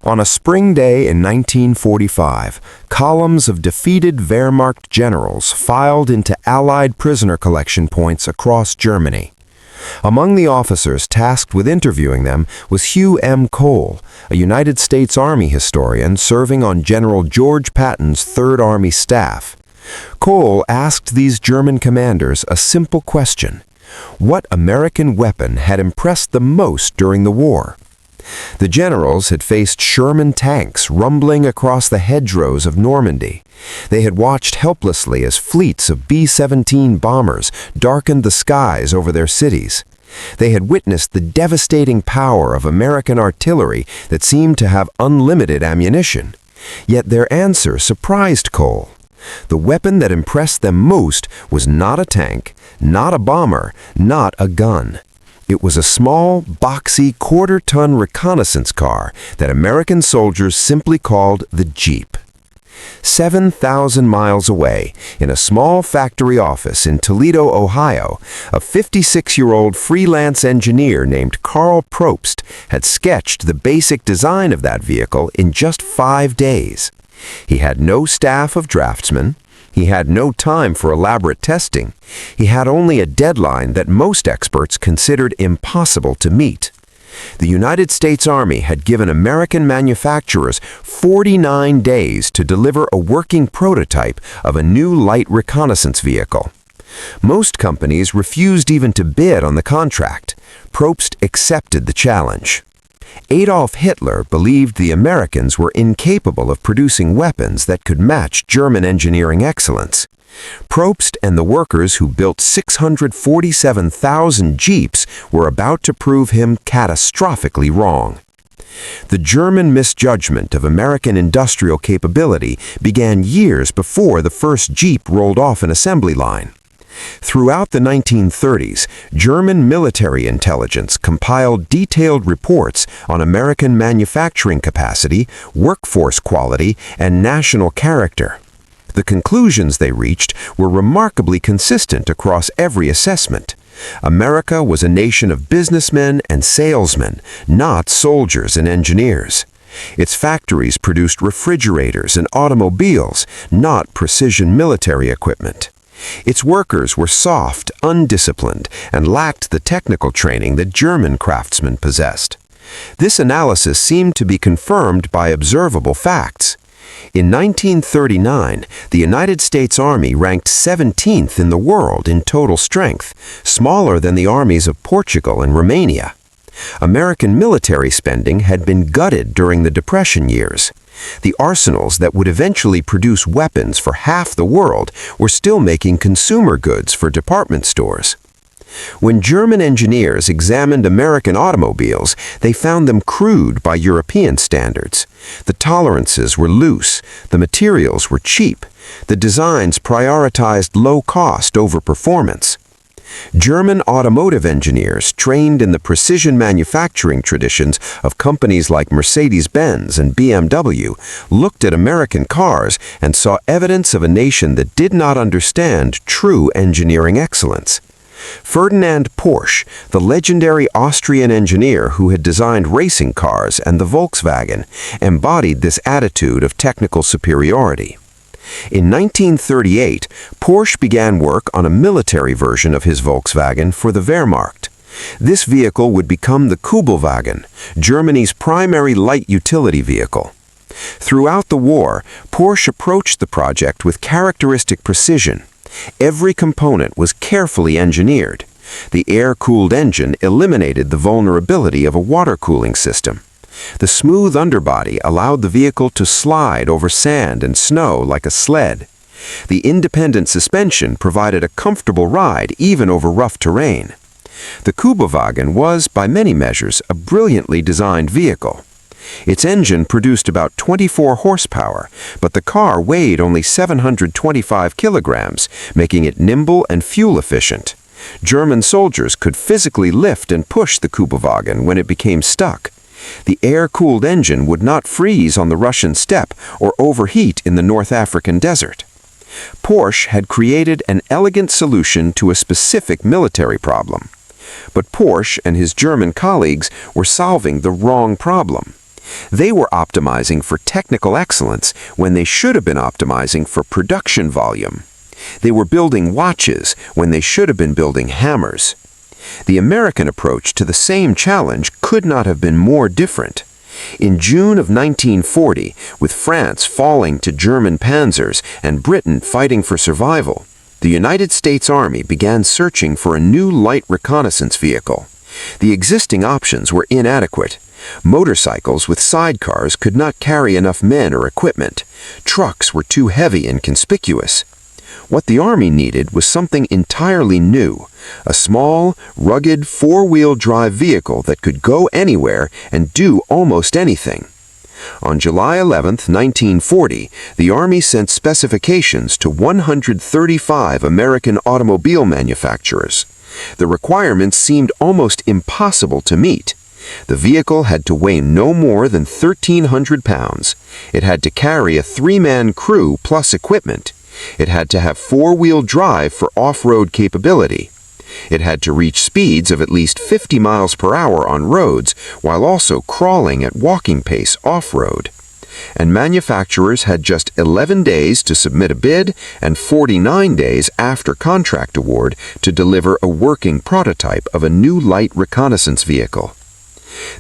On a spring day in 1945, columns of defeated Wehrmacht generals filed into Allied prisoner collection points across Germany. Among the officers tasked with interviewing them was Hugh M. a United States Army historian serving on General George Patton's Third Army staff. Cole asked these German commanders a simple question: what American weapon had impressed them most during the war? The generals had faced Sherman tanks rumbling across the hedgerows of Normandy. They had watched helplessly as fleets of B-17 bombers darkened the skies over their cities. They had witnessed the devastating power of American artillery that seemed to have unlimited ammunition. Yet their answer surprised Cole. The weapon that impressed them most was not a tank, not a bomber, not a gun. It was a small, boxy, quarter-ton reconnaissance car that American soldiers simply called the Jeep. 7,000 miles away, in a small factory office in Toledo, Ohio, a 56-year-old freelance engineer named Karl Probst had sketched the basic design of that vehicle in just 5 days. He had no staff of draftsmen. He had no time for elaborate testing. He had only a deadline that most experts considered impossible to meet. The United States Army had given American manufacturers 49 days to deliver a working prototype of a new light reconnaissance vehicle. Most companies refused even to bid on the contract. Probst accepted the challenge. Adolf Hitler believed the Americans were incapable of producing weapons that could match German engineering excellence. Probst and the workers who built 647,000 Jeeps were about to prove him catastrophically wrong. The German misjudgment of American industrial capability began years before the first Jeep rolled off an assembly line. Throughout the 1930s, German military intelligence compiled detailed reports on American manufacturing capacity, workforce quality, and national character. The conclusions they reached were remarkably consistent across every assessment. America was a nation of businessmen and salesmen, not soldiers and engineers. Its factories produced refrigerators and automobiles, not precision military equipment. Its workers were soft, undisciplined, and lacked the technical training that German craftsmen possessed. This analysis seemed to be confirmed by observable facts. In 1939, the United States Army ranked 17th in the world in total strength, smaller than the armies of Portugal and Romania. American military spending had been gutted during the Depression years. The arsenals that would eventually produce weapons for half the world were still making consumer goods for department stores. When German engineers examined American automobiles, they found them crude by European standards. The tolerances were loose, the materials were cheap, the designs prioritized low cost over performance. German automotive engineers, trained in the precision manufacturing traditions of companies like Mercedes-Benz and BMW, looked at American cars and saw evidence of a nation that did not understand true engineering excellence. Ferdinand Porsche, the legendary Austrian engineer who had designed racing cars and the Volkswagen, embodied this attitude of technical superiority. In 1938, Porsche began work on a military version of his Volkswagen for the Wehrmacht. This vehicle would become the Kübelwagen, Germany's primary light utility vehicle. Throughout the war, Porsche approached the project with characteristic precision. Every component was carefully engineered. The air-cooled engine eliminated the vulnerability of a water cooling system. The smooth underbody allowed the vehicle to slide over sand and snow like a sled. The independent suspension provided a comfortable ride even over rough terrain. The Kübelwagen was, by many measures, a brilliantly designed vehicle. Its engine produced about 24 horsepower, but the car weighed only 725 kilograms, making it nimble and fuel-efficient. German soldiers could physically lift and push the Kübelwagen when it became stuck. The air-cooled engine would not freeze on the Russian steppe or overheat in the North African desert. Porsche had created an elegant solution to a specific military problem. But Porsche and his German colleagues were solving the wrong problem. They were optimizing for technical excellence when they should have been optimizing for production volume. They were building watches when they should have been building hammers. The American approach to the same challenge could not have been more different. In June of 1940, with France falling to German panzers and Britain fighting for survival, the United States Army began searching for a new light reconnaissance vehicle. The existing options were inadequate. Motorcycles with sidecars could not carry enough men or equipment. Trucks were too heavy and conspicuous. What the Army needed was something entirely new, a small, rugged, four-wheel drive vehicle that could go anywhere and do almost anything. On July 11, 1940, the Army sent specifications to 135 American automobile manufacturers. The requirements seemed almost impossible to meet. The vehicle had to weigh no more than 1,300 pounds. It had to carry a three-man crew plus equipment. It had to have four-wheel drive for off-road capability. It had to reach speeds of at least 50 miles per hour on roads while also crawling at walking pace off-road. And manufacturers had just 11 days to submit a bid and 49 days after contract award to deliver a working prototype of a new light reconnaissance vehicle.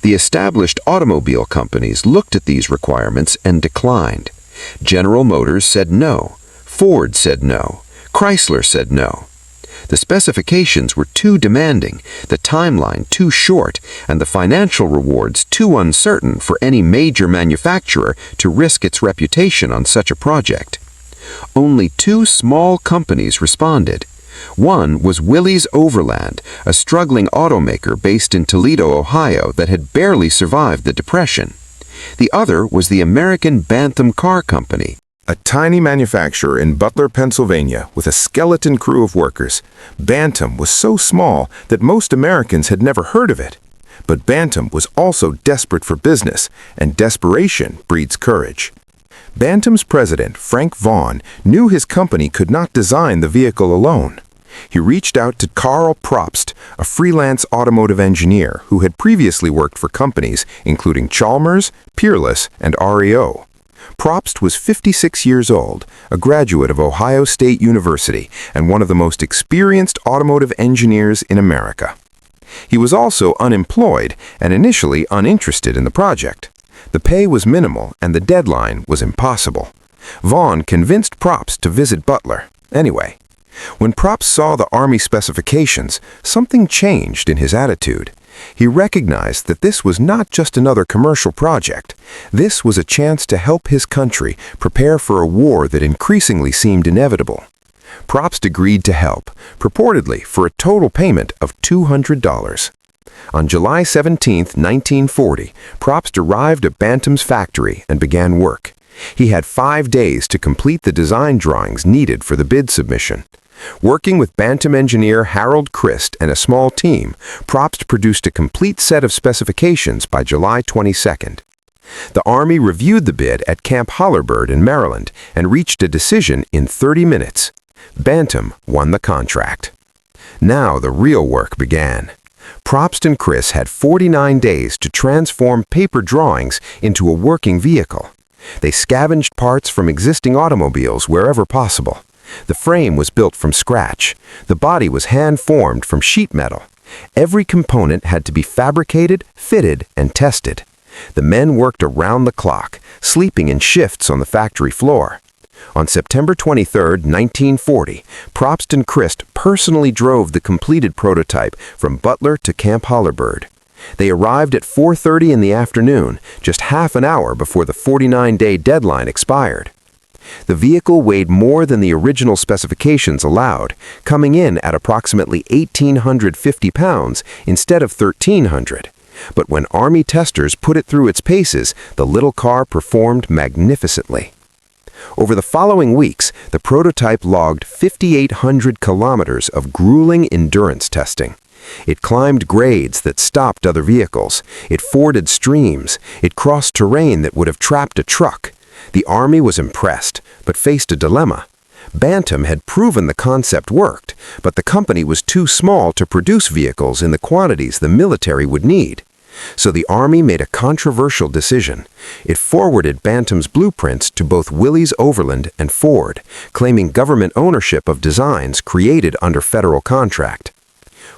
The established automobile companies looked at these requirements and declined. General Motors said no. Ford said no. Chrysler said no. The specifications were too demanding, the timeline too short, and the financial rewards too uncertain for any major manufacturer to risk its reputation on such a project. Only two small companies responded. One was Willys Overland, a struggling automaker based in Toledo, Ohio that had barely survived the Depression. The other was the American Bantam Car Company, a tiny manufacturer in Butler, Pennsylvania, with a skeleton crew of workers. Bantam was so small that most Americans had never heard of it. But Bantam was also desperate for business, and desperation breeds courage. Bantam's president, Frank Vaughan, knew his company could not design the vehicle alone. He reached out to Karl Probst, a freelance automotive engineer who had previously worked for companies including Chalmers, Peerless, and REO. Probst was 56 years old, a graduate of Ohio State University, and one of the most experienced automotive engineers in America. He was also unemployed and initially uninterested in the project. The pay was minimal and the deadline was impossible. Vaughan convinced Probst to visit Butler. Anyway, when Probst saw the Army specifications, something changed in his attitude. He recognized that this was not just another commercial project. This was a chance to help his country prepare for a war that increasingly seemed inevitable. Probst agreed to help, purportedly for a total payment of $200. On July 17, 1940, Probst arrived at Bantam's factory and began work. He had 5 days to complete the design drawings needed for the bid submission. Working with Bantam engineer Harold Christ and a small team, Probst produced a complete set of specifications by July 22nd. The Army reviewed the bid at Camp Hollerbird in Maryland and reached a decision in 30 minutes. Bantam won the contract. Now the real work began. Probst and Chris had 49 days to transform paper drawings into a working vehicle. They scavenged parts from existing automobiles wherever possible. The frame was built from scratch. The body was hand-formed from sheet metal. Every component had to be fabricated, fitted, and tested. The men worked around the clock, sleeping in shifts on the factory floor. On September 23, 1940, Probst and Christ personally drove the completed prototype from Butler to Camp Hollerbird. They arrived at 4:30 in the afternoon, just half an hour before the 49-day deadline expired. The vehicle weighed more than the original specifications allowed, coming in at approximately 1,850 pounds instead of 1,300. But when Army testers put it through its paces, the little car performed magnificently. Over the following weeks, the prototype logged 5,800 kilometers of grueling endurance testing. It climbed grades that stopped other vehicles. It forded streams. It crossed terrain that would have trapped a truck. The Army was impressed, but faced a dilemma. Bantam had proven the concept worked, but the company was too small to produce vehicles in the quantities the military would need. So the Army made a controversial decision. It forwarded Bantam's blueprints to both Willys Overland and Ford, claiming government ownership of designs created under federal contract.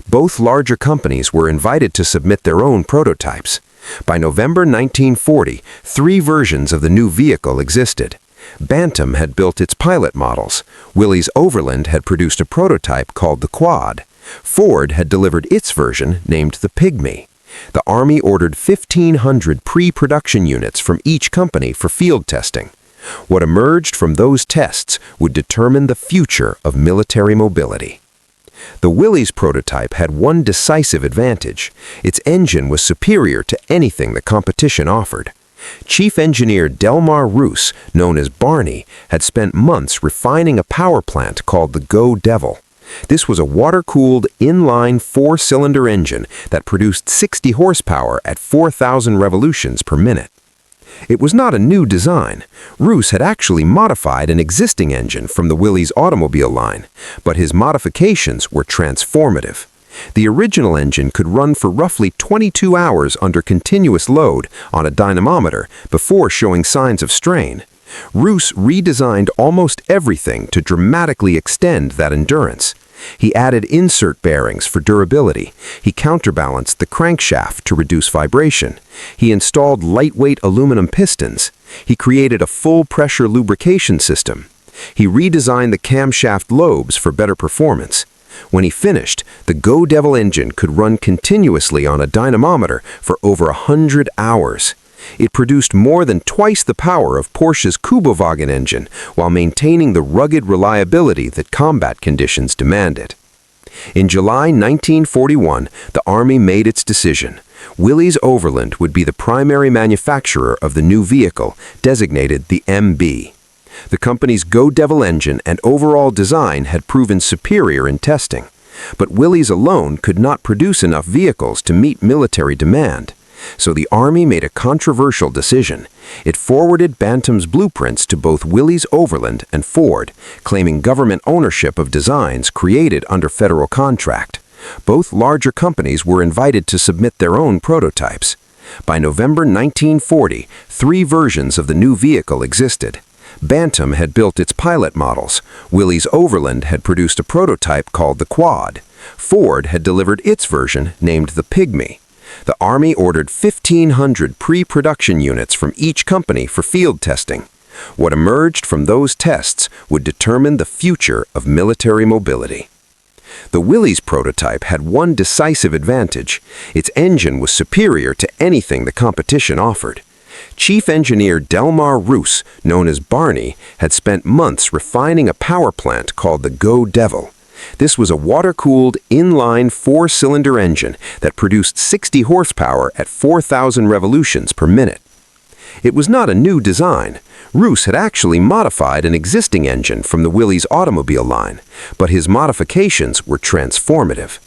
Both larger companies were invited to submit their own prototypes. By November 1940, 3 versions of the new vehicle existed. Bantam had built its pilot models. Willys Overland had produced a prototype called the Quad. Ford had delivered its version, named the Pygmy. The Army ordered 1,500 pre-production units from each company for field testing. What emerged from those tests would determine the future of military mobility. The Willys prototype had one decisive advantage. Its engine was superior to anything the competition offered. Chief Engineer Delmar Roos, known as Barney, had spent months refining a power plant called the Go Devil. This was a water-cooled, inline 4-cylinder engine that produced 60 horsepower at 4,000 revolutions per minute. It was not a new design. Roos had actually modified an existing engine from the Willys automobile line, but his modifications were transformative. The original engine could run for roughly 22 hours under continuous load on a dynamometer before showing signs of strain. Roos redesigned almost everything to dramatically extend that endurance. He added insert bearings for durability. He counterbalanced the crankshaft to reduce vibration. He installed lightweight aluminum pistons. He created a full-pressure lubrication system. He redesigned the camshaft lobes for better performance. When he finished, the Go Devil engine could run continuously on a dynamometer for over 100 hours. It produced more than twice the power of Porsche's Kubowagen engine while maintaining the rugged reliability that combat conditions demanded. In July 1941, the Army made its decision. Willys Overland would be the primary manufacturer of the new vehicle, designated the MB. The company's Go Devil engine and overall design had proven superior in testing, but Willys alone could not produce enough vehicles to meet military demand. So the Army made a controversial decision. It forwarded Bantam's blueprints to both Willys Overland and Ford, claiming government ownership of designs created under federal contract. Both larger companies were invited to submit their own prototypes. By November 1940, 3 versions of the new vehicle existed. Bantam had built its pilot models. Willys Overland had produced a prototype called the Quad. Ford had delivered its version, named the Pygmy. The Army ordered 1,500 pre-production units from each company for field testing. What emerged from those tests would determine the future of military mobility. The Willys prototype had one decisive advantage. Its engine was superior to anything the competition offered. Chief Engineer Delmar Roos, known as Barney, had spent months refining a power plant called the Go Devil. This was a water-cooled, inline 4-cylinder engine that produced 60 horsepower at 4,000 revolutions per minute. It was not a new design. Roos had actually modified an existing engine from the Willys automobile line, but his modifications were transformative.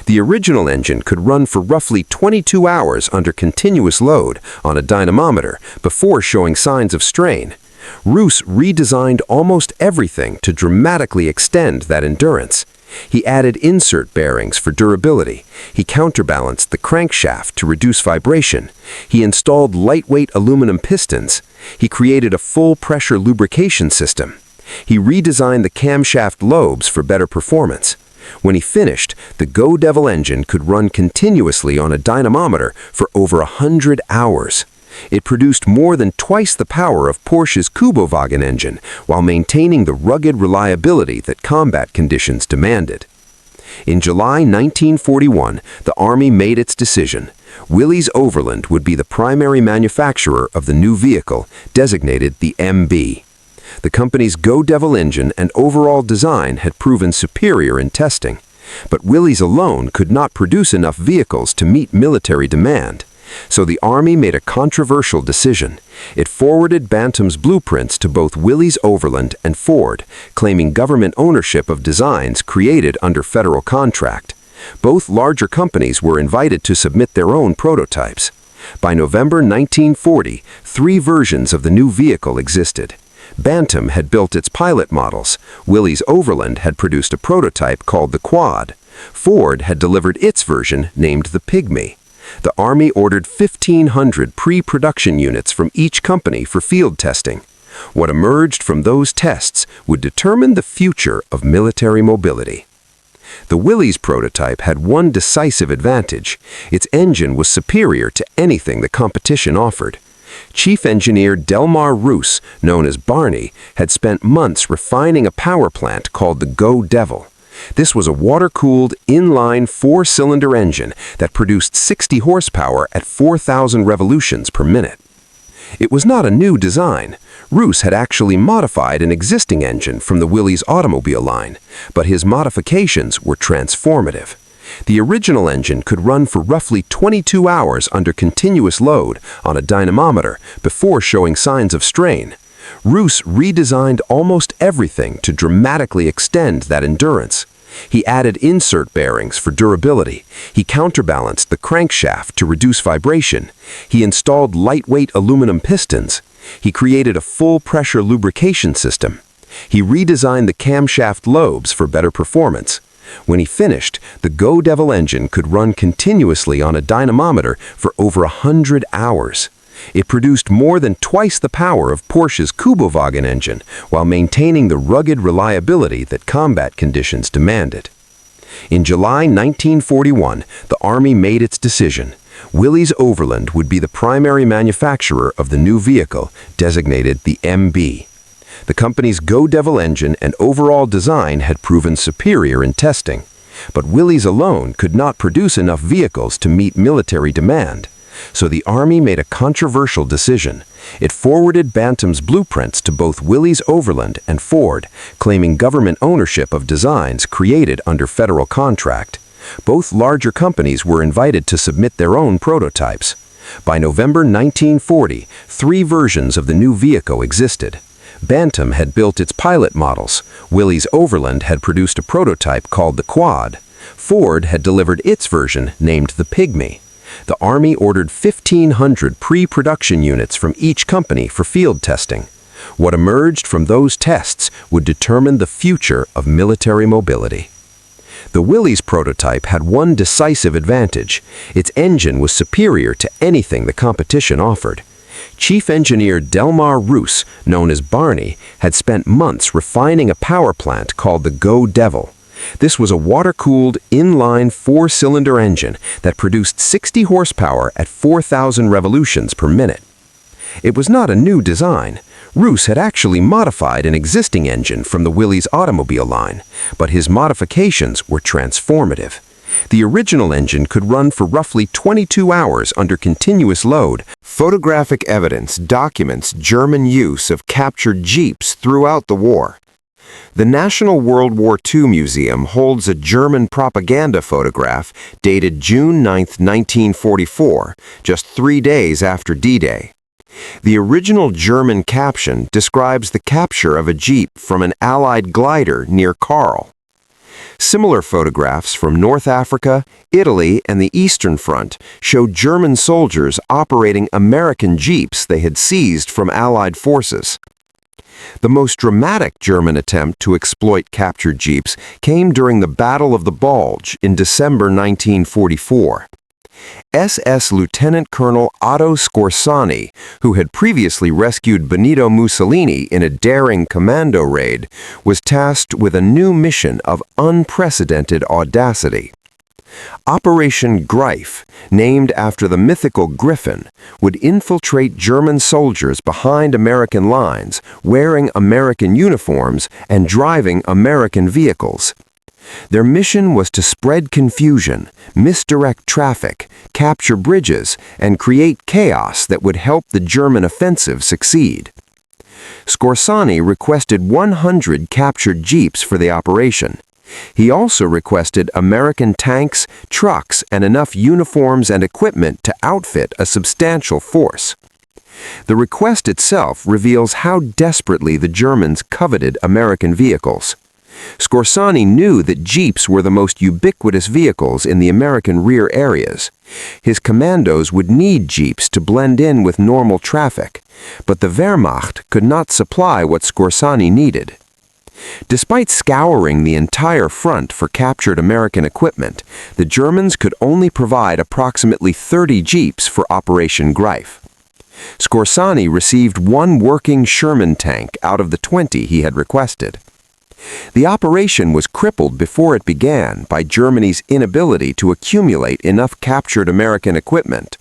The original engine could run for roughly 22 hours under continuous load on a dynamometer before showing signs of strain. Roos redesigned almost everything to dramatically extend that endurance. He added insert bearings for durability. He counterbalanced the crankshaft to reduce vibration. He installed lightweight aluminum pistons. He created a full-pressure lubrication system. He redesigned the camshaft lobes for better performance. When he finished, the Go Devil engine could run continuously on a dynamometer for over 100 hours. It produced more than twice the power of Porsche's Kubowagen engine while maintaining the rugged reliability that combat conditions demanded. In July 1941, the Army made its decision. Willys Overland would be the primary manufacturer of the new vehicle, designated the MB. The company's Go Devil engine and overall design had proven superior in testing, but Willys alone could not produce enough vehicles to meet military demand. So the Army made a controversial decision. It forwarded Bantam's blueprints to both Willys Overland and Ford, claiming government ownership of designs created under federal contract. Both larger companies were invited to submit their own prototypes. By November 1940, 3 versions of the new vehicle existed. Bantam had built its pilot models. Willys Overland had produced a prototype called the Quad. Ford had delivered its version, named the Pygmy. The Army ordered 1,500 pre-production units from each company for field testing. What emerged from those tests would determine the future of military mobility. The Willys prototype had one decisive advantage. Its engine was superior to anything the competition offered. Chief Engineer Delmar Roos, known as Barney, had spent months refining a power plant called the Go Devil. This was a water-cooled, inline four-cylinder engine that produced 60 horsepower at 4,000 revolutions per minute. It was not a new design. Roos had actually modified an existing engine from the Willys automobile line, but his modifications were transformative. The original engine could run for roughly 22 hours under continuous load on a dynamometer before showing signs of strain. Roos redesigned almost everything to dramatically extend that endurance. He added insert bearings for durability. He counterbalanced the crankshaft to reduce vibration. He installed lightweight aluminum pistons. He created a full-pressure lubrication system. He redesigned the camshaft lobes for better performance. When he finished, the Go Devil engine could run continuously on a dynamometer for over 100 hours. It produced more than twice the power of Porsche's Kubowagen engine while maintaining the rugged reliability that combat conditions demanded. In July 1941, the Army made its decision. Willys Overland would be the primary manufacturer of the new vehicle, designated the MB. The company's Go Devil engine and overall design had proven superior in testing, but Willys alone could not produce enough vehicles to meet military demand. So the Army made a controversial decision. It forwarded Bantam's blueprints to both Willys Overland and Ford, claiming government ownership of designs created under federal contract. Both larger companies were invited to submit their own prototypes. By November 1940, 3 versions of the new vehicle existed. Bantam had built its pilot models. Willys Overland had produced a prototype called the Quad. Ford had delivered its version named the Pygmy. The Army ordered 1,500 pre-production units from each company for field testing. What emerged from those tests would determine the future of military mobility. The Willys prototype had one decisive advantage. Its engine was superior to anything the competition offered. Chief Engineer Delmar Roos, known as Barney, had spent months refining a power plant called the Go Devil. This was a water-cooled, inline four-cylinder engine that produced 60 horsepower at 4,000 revolutions per minute. It was not a new design. Roos had actually modified an existing engine from the Willys automobile line, but his modifications were transformative. The original engine could run for roughly 22 hours under continuous load. Photographic evidence documents German use of captured jeeps throughout the war. The National World War II Museum holds a German propaganda photograph dated June 9, 1944, just 3 days after D-Day. The original German caption describes the capture of a jeep from an Allied glider near Karl. Similar photographs from North Africa, Italy, and the Eastern Front show German soldiers operating American jeeps they had seized from Allied forces. The most dramatic German attempt to exploit captured jeeps came during the Battle of the Bulge in December 1944. SS Lieutenant Colonel Otto Scorsani, who had previously rescued Benito Mussolini in a daring commando raid, was tasked with a new mission of unprecedented audacity. Operation Greif, named after the mythical Griffin, would infiltrate German soldiers behind American lines, wearing American uniforms and driving American vehicles. Their mission was to spread confusion, misdirect traffic, capture bridges, and create chaos that would help the German offensive succeed. Scorsani requested 100 captured jeeps for the operation. He also requested American tanks, trucks, and enough uniforms and equipment to outfit a substantial force. The request itself reveals how desperately the Germans coveted American vehicles. Scorsani knew that jeeps were the most ubiquitous vehicles in the American rear areas. His commandos would need jeeps to blend in with normal traffic, but the Wehrmacht could not supply what Scorsani needed. Despite scouring the entire front for captured American equipment, the Germans could only provide approximately 30 jeeps for Operation Greif. Skorsany received one working Sherman tank out of the 20 he had requested. The operation was crippled before it began by Germany's inability to accumulate enough captured American equipment.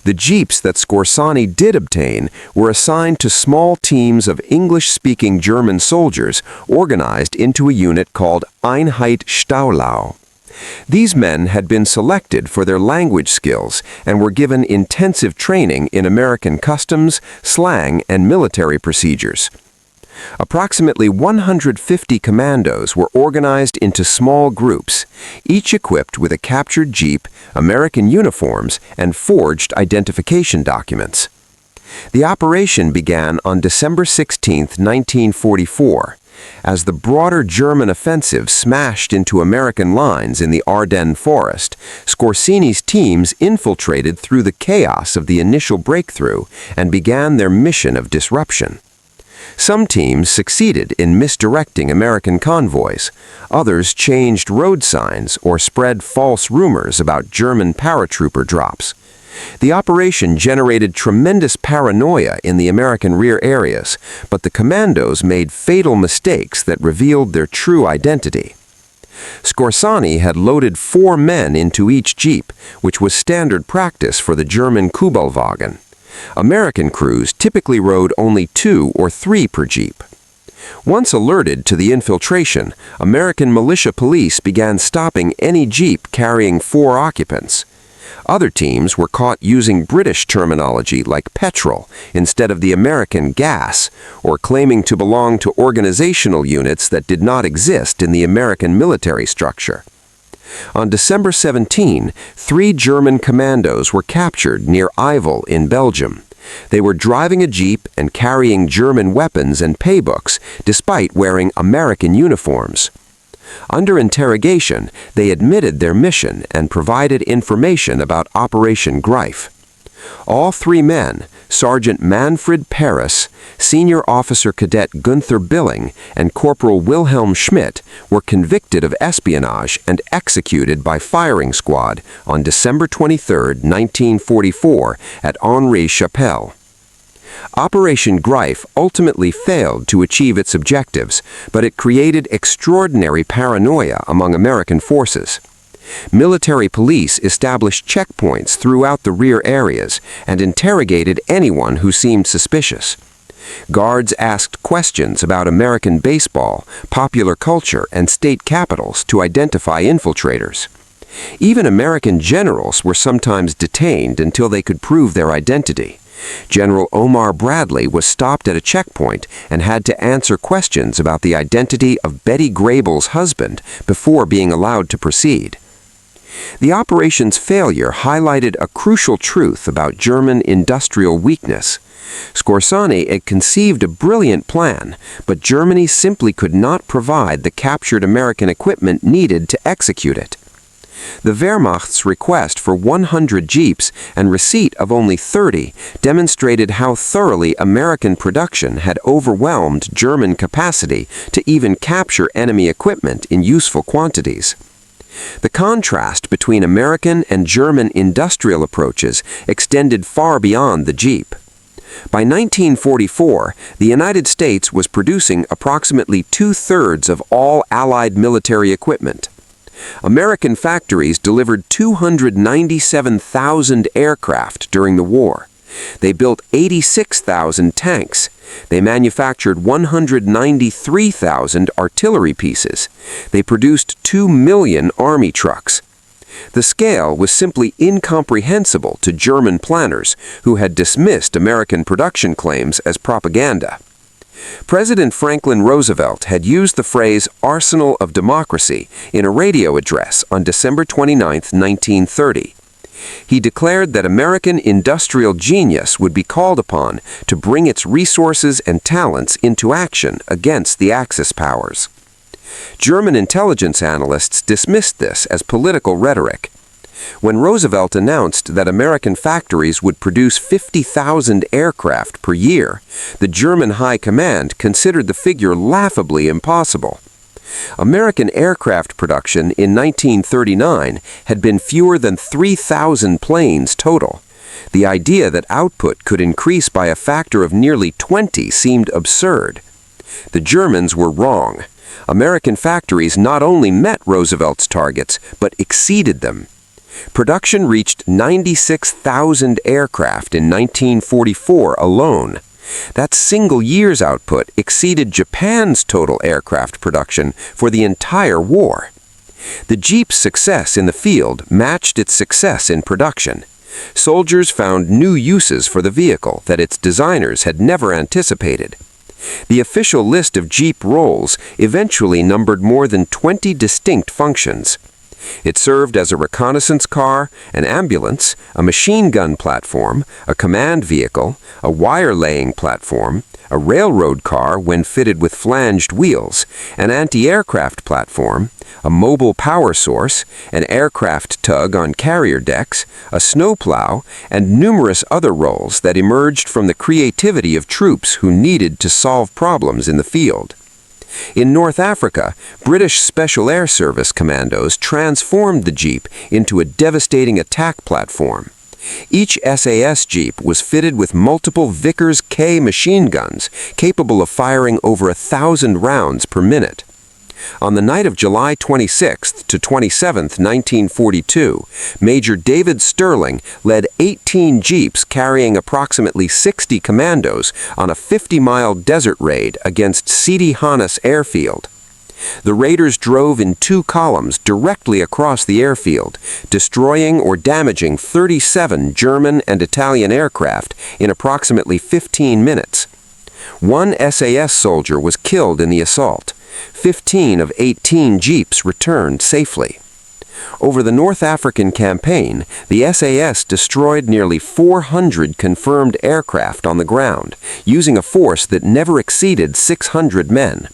The jeeps that Skorsany did obtain were assigned to small teams of English-speaking German soldiers organized into a unit called Einheit Staulau. These men had been selected for their language skills and were given intensive training in American customs, slang, and military procedures. Approximately 150 commandos were organized into small groups, each equipped with a captured jeep, American uniforms, and forged identification documents. The operation began on December 16, 1944. As the broader German offensive smashed into American lines in the Ardennes forest, Skorsany's teams infiltrated through the chaos of the initial breakthrough and began their mission of disruption. Some teams succeeded in misdirecting American convoys. Others changed road signs or spread false rumors about German paratrooper drops. The operation generated tremendous paranoia in the American rear areas, but the commandos made fatal mistakes that revealed their true identity. Skorsany had loaded 4 men into each jeep, which was standard practice for the German Kubelwagen. American crews typically rode only 2 or 3 per jeep. Once alerted to the infiltration, American militia police began stopping any jeep carrying 4 occupants. Other teams were caught using British terminology like petrol instead of the American gas, or claiming to belong to organizational units that did not exist in the American military structure. On December 17, 3 German commandos were captured near Ivel in Belgium. They were driving a jeep and carrying German weapons and paybooks, despite wearing American uniforms. Under interrogation, they admitted their mission and provided information about Operation Greif. All 3 men, Sergeant Manfred Paris, Senior Officer Cadet Gunther Billing, and Corporal Wilhelm Schmidt, were convicted of espionage and executed by firing squad on December 23, 1944, at Henri-Chapelle. Operation Greif ultimately failed to achieve its objectives, but it created extraordinary paranoia among American forces. Military police established checkpoints throughout the rear areas and interrogated anyone who seemed suspicious. Guards asked questions about American baseball, popular culture, and state capitals to identify infiltrators. Even American generals were sometimes detained until they could prove their identity. General Omar Bradley was stopped at a checkpoint and had to answer questions about the identity of Betty Grable's husband before being allowed to proceed. The operation's failure highlighted a crucial truth about German industrial weakness. Skorsany had conceived a brilliant plan, but Germany simply could not provide the captured American equipment needed to execute it. The Wehrmacht's request for 100 jeeps and receipt of only 30 demonstrated how thoroughly American production had overwhelmed German capacity to even capture enemy equipment in useful quantities. The contrast between American and German industrial approaches extended far beyond the jeep. By 1944, the United States was producing approximately 2/3 of all Allied military equipment. American factories delivered 297,000 aircraft during the war. They built 86,000 tanks. They manufactured 193,000 artillery pieces. They produced 2 million army trucks. The scale was simply incomprehensible to German planners who had dismissed American production claims as propaganda. President Franklin Roosevelt had used the phrase "arsenal of democracy" in a radio address on December 29, 1930. He declared that American industrial genius would be called upon to bring its resources and talents into action against the Axis powers. German intelligence analysts dismissed this as political rhetoric. When Roosevelt announced that American factories would produce 50,000 aircraft per year, the German High Command considered the figure laughably impossible. American aircraft production in 1939 had been fewer than 3,000 planes total. The idea that output could increase by a factor of nearly 20 seemed absurd. The Germans were wrong. American factories not only met Roosevelt's targets, but exceeded them. Production reached 96,000 aircraft in 1944 alone. That single year's output exceeded Japan's total aircraft production for the entire war. The Jeep's success in the field matched its success in production. Soldiers found new uses for the vehicle that its designers had never anticipated. The official list of Jeep roles eventually numbered more than 20 distinct functions. It served as a reconnaissance car, an ambulance, a machine gun platform, a command vehicle, a wire-laying platform, a railroad car when fitted with flanged wheels, an anti-aircraft platform, a mobile power source, an aircraft tug on carrier decks, a snowplow, and numerous other roles that emerged from the creativity of troops who needed to solve problems in the field. In North Africa, British Special Air Service commandos transformed the Jeep into a devastating attack platform. Each SAS Jeep was fitted with multiple Vickers K machine guns, capable of firing over 1,000 rounds per minute. On the night of July 26 to 27, 1942, Major David Sterling led 18 Jeeps carrying approximately 60 commandos on a 50-mile desert raid against Sidi Hanas airfield. The raiders drove in 2 columns directly across the airfield, destroying or damaging 37 German and Italian aircraft in approximately 15 minutes. 1 SAS soldier was killed in the assault. 15 of 18 Jeeps returned safely. Over the North African campaign, the SAS destroyed nearly 400 confirmed aircraft on the ground, using a force that never exceeded 600 men.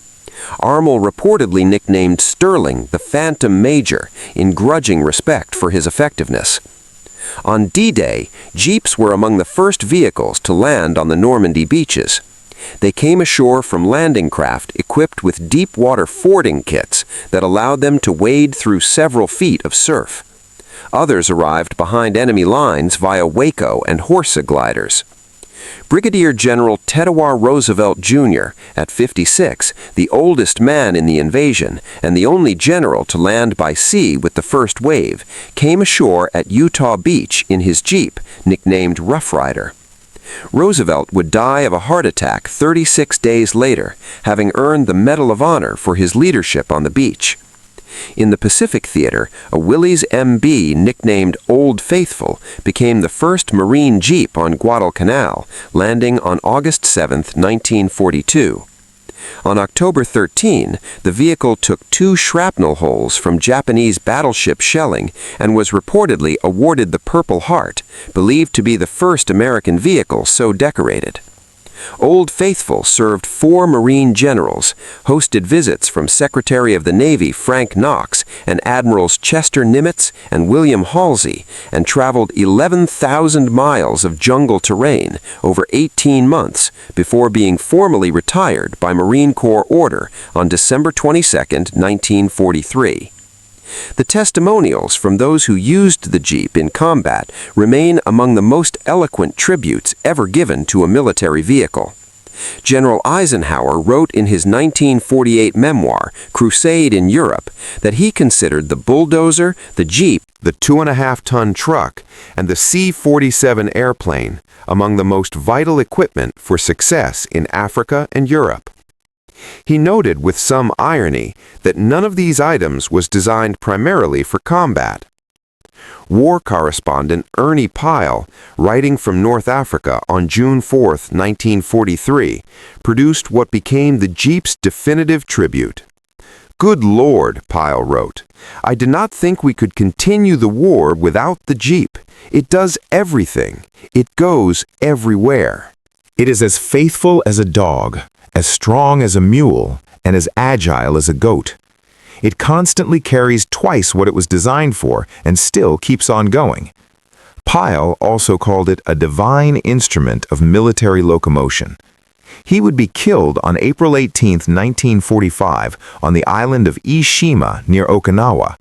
Armel reportedly nicknamed Sterling the Phantom Major, in grudging respect for his effectiveness. On D-Day, Jeeps were among the first vehicles to land on the Normandy beaches. They came ashore from landing craft equipped with deep-water fording kits that allowed them to wade through several feet of surf. Others arrived behind enemy lines via Waco and Horsa gliders. Brigadier General Tedewar Roosevelt Jr., at 56, the oldest man in the invasion and the only general to land by sea with the first wave, came ashore at Utah Beach in his Jeep, nicknamed Rough Rider. Roosevelt would die of a heart attack 36 days later, having earned the Medal of Honor for his leadership on the beach. In the Pacific Theater, a Willys MB nicknamed Old Faithful became the first Marine Jeep on Guadalcanal, landing on August 7, 1942. On October 13, the vehicle took 2 shrapnel holes from Japanese battleship shelling and was reportedly awarded the Purple Heart, believed to be the first American vehicle so decorated. Old Faithful served 4 Marine generals, hosted visits from Secretary of the Navy Frank Knox and Admirals Chester Nimitz and William Halsey, and traveled 11,000 miles of jungle terrain over 18 months before being formally retired by Marine Corps order on December 22, 1943. The testimonials from those who used the Jeep in combat remain among the most eloquent tributes ever given to a military vehicle. General Eisenhower wrote in his 1948 memoir, Crusade in Europe, that he considered the bulldozer, the Jeep, The 2.5-ton truck, and the C-47 airplane among the most vital equipment for success in Africa and Europe. He noted with some irony that none of these items was designed primarily for combat. War correspondent Ernie Pyle, writing from North Africa on June 4, 1943, produced what became the Jeep's definitive tribute. "Good Lord," Pyle wrote, "I did not think we could continue the war without the Jeep. It does everything. It goes everywhere. It is as faithful as a dog, as strong as a mule, and as agile as a goat. It constantly carries twice what it was designed for and still keeps on going. Pyle also called it a divine instrument of military locomotion. He would be killed on April 18, 1945, on the island of Ishima near Okinawa.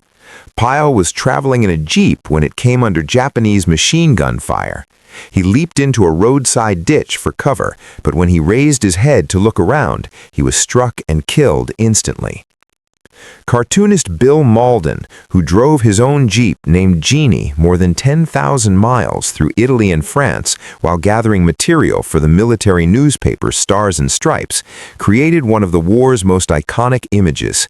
Pyle was traveling in a jeep when it came under Japanese machine gun fire. He leaped into a roadside ditch for cover, but when he raised his head to look around, he was struck and killed instantly. Cartoonist Bill Mauldin, who drove his own Jeep named Genie more than 10,000 miles through Italy and France while gathering material for the military newspaper Stars and Stripes, created one of the war's most iconic images.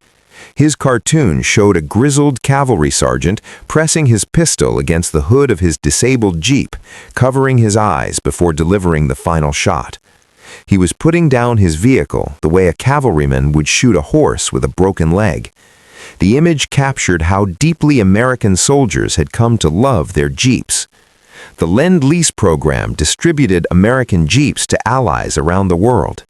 His cartoon showed a grizzled cavalry sergeant pressing his pistol against the hood of his disabled Jeep, covering his eyes before delivering the final shot. He was putting down his vehicle the way a cavalryman would shoot a horse with a broken leg. The image captured how deeply American soldiers had come to love their Jeeps. The Lend-Lease program distributed American Jeeps to allies around the world.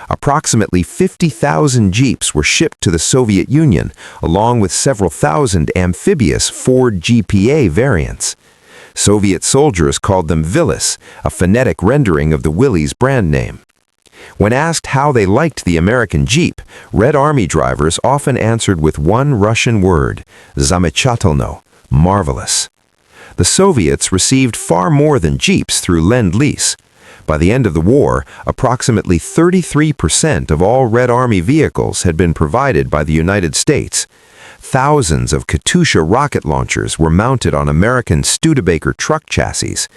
Approximately 50,000 Jeeps were shipped to the Soviet Union, along with several thousand amphibious Ford GPA variants. Soviet soldiers called them Willys, a phonetic rendering of the Willys brand name. When asked how they liked the American Jeep, Red Army drivers often answered with one Russian word, zamechatelno, marvelous. The Soviets received far more than Jeeps through Lend-Lease. By the end of the war, approximately 33% of all Red Army vehicles had been provided by the United States. Thousands of Katyusha rocket launchers were mounted on American Studebaker truck chassis.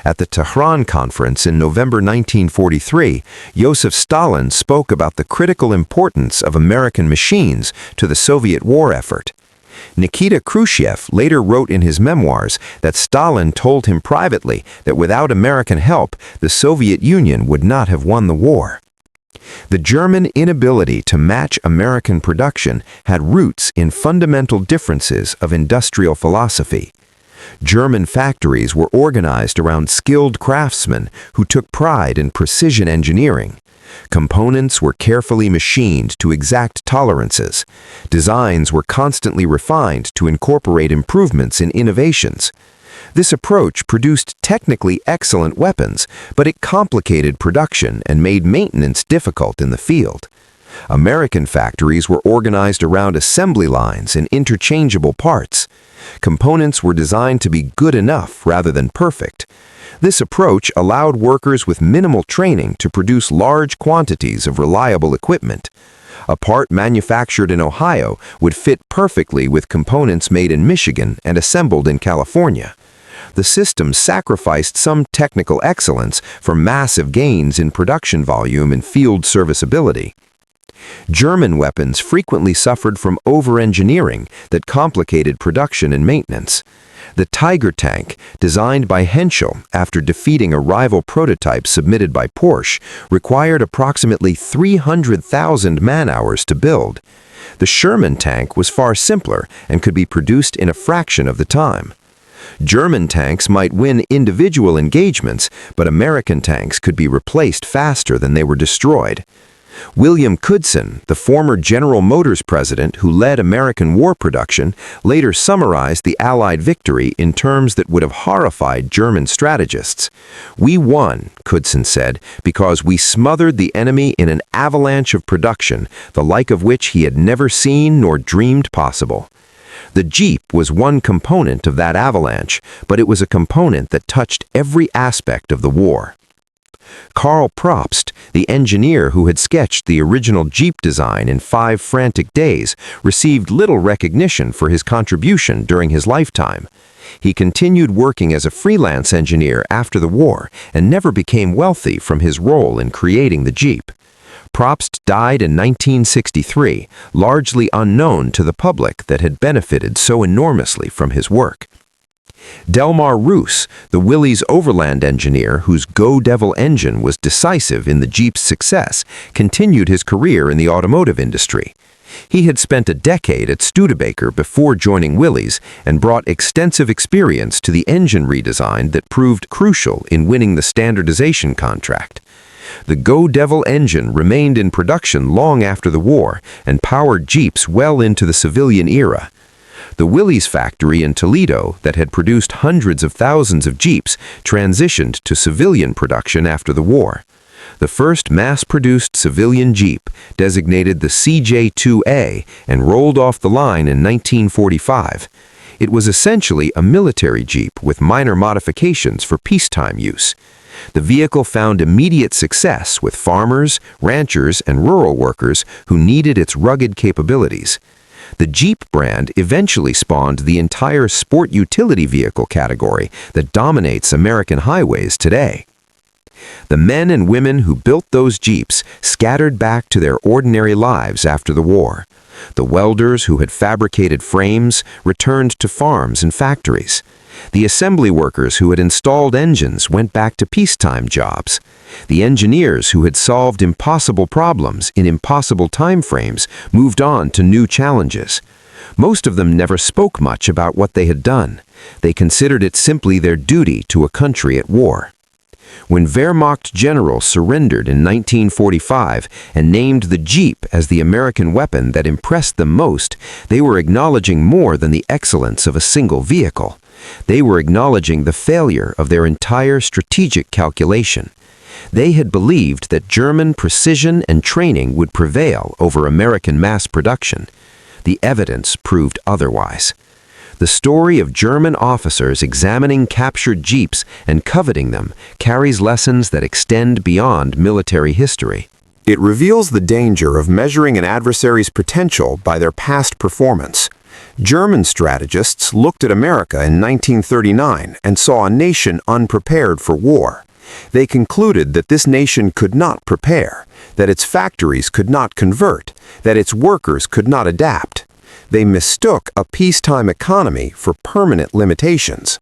At the Tehran Conference in November 1943, Joseph Stalin spoke about the critical importance of American machines to the Soviet war effort. Nikita Khrushchev later wrote in his memoirs that Stalin told him privately that without American help, the Soviet Union would not have won the war. The German inability to match American production had roots in fundamental differences of industrial philosophy. German factories were organized around skilled craftsmen who took pride in precision engineering. Components were carefully machined to exact tolerances. Designs were constantly refined to incorporate improvements in innovations. This approach produced technically excellent weapons, but it complicated production and made maintenance difficult in the field. American factories were organized around assembly lines and interchangeable parts. Components were designed to be good enough rather than perfect. This approach allowed workers with minimal training to produce large quantities of reliable equipment. A part manufactured in Ohio would fit perfectly with components made in Michigan and assembled in California. The system sacrificed some technical excellence for massive gains in production volume and field serviceability. German weapons frequently suffered from over-engineering that complicated production and maintenance. The Tiger tank, designed by Henschel after defeating a rival prototype submitted by Porsche, required approximately 300,000 man-hours to build. The Sherman tank was far simpler and could be produced in a fraction of the time. German tanks might win individual engagements, but American tanks could be replaced faster than they were destroyed. William Knudsen, the former General Motors president who led American war production, later summarized the Allied victory in terms that would have horrified German strategists. "We won," Knudsen said, "because we smothered the enemy in an avalanche of production, the like of which he had never seen nor dreamed possible." The Jeep was one component of that avalanche, but it was a component that touched every aspect of the war. Karl Probst, the engineer who had sketched the original Jeep design in 5 frantic days, received little recognition for his contribution during his lifetime. He continued working as a freelance engineer after the war and never became wealthy from his role in creating the Jeep. Probst died in 1963, largely unknown to the public that had benefited so enormously from his work. Delmar Roos, the Willys Overland engineer whose Go Devil engine was decisive in the Jeep's success, continued his career in the automotive industry. He had spent a decade at Studebaker before joining Willys and brought extensive experience to the engine redesign that proved crucial in winning the standardization contract. The Go Devil engine remained in production long after the war and powered Jeeps well into the civilian era. The Willys factory in Toledo that had produced hundreds of thousands of Jeeps transitioned to civilian production after the war. The first mass-produced civilian Jeep, designated the CJ2A and rolled off the line in 1945. It was essentially a military Jeep with minor modifications for peacetime use. The vehicle found immediate success with farmers, ranchers, and rural workers who needed its rugged capabilities. The Jeep brand eventually spawned the entire sport utility vehicle category that dominates American highways today. The men and women who built those Jeeps scattered back to their ordinary lives after the war. The welders who had fabricated frames returned to farms and factories. The assembly workers who had installed engines went back to peacetime jobs. The engineers who had solved impossible problems in impossible time frames moved on to new challenges. Most of them never spoke much about what they had done. They considered it simply their duty to a country at war. When Wehrmacht generals surrendered in 1945 and named the Jeep as the American weapon that impressed them most, they were acknowledging more than the excellence of a single vehicle. They were acknowledging the failure of their entire strategic calculation. They had believed that German precision and training would prevail over American mass production. The evidence proved otherwise. The story of German officers examining captured Jeeps and coveting them carries lessons that extend beyond military history. It reveals the danger of measuring an adversary's potential by their past performance. German strategists looked at America in 1939 and saw a nation unprepared for war. They concluded that this nation could not prepare, that its factories could not convert, that its workers could not adapt. They mistook a peacetime economy for permanent limitations.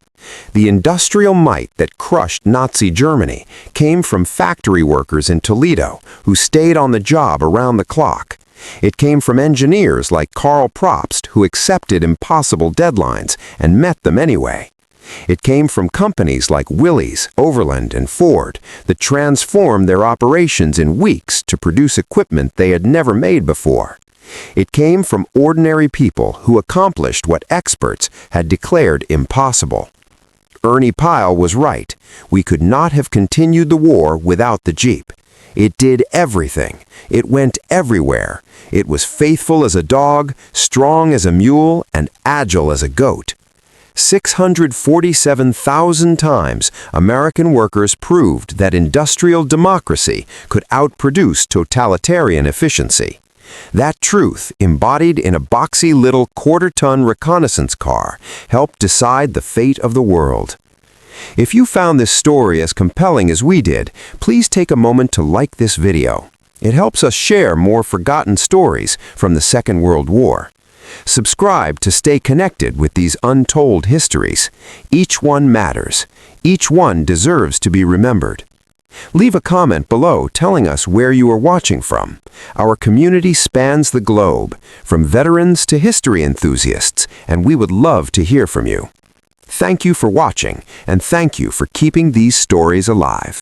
The industrial might that crushed Nazi Germany came from factory workers in Toledo who stayed on the job around the clock. It came from engineers like Karl Probst who accepted impossible deadlines and met them anyway. It came from companies like Willys, Overland, and Ford that transformed their operations in weeks to produce equipment they had never made before. It came from ordinary people who accomplished what experts had declared impossible. Ernie Pyle was right. We could not have continued the war without the Jeep. It did everything. It went everywhere. It was faithful as a dog, strong as a mule, and agile as a goat. 647,000 times, American workers proved that industrial democracy could outproduce totalitarian efficiency. That truth, embodied in a boxy little quarter-ton reconnaissance car, helped decide the fate of the world. If you found this story as compelling as we did, please take a moment to like this video. It helps us share more forgotten stories from the Second World War. Subscribe to stay connected with these untold histories. Each one matters. Each one deserves to be remembered. Leave a comment below telling us where you are watching from. Our community spans the globe, from veterans to history enthusiasts, and we would love to hear from you. Thank you for watching, and thank you for keeping these stories alive.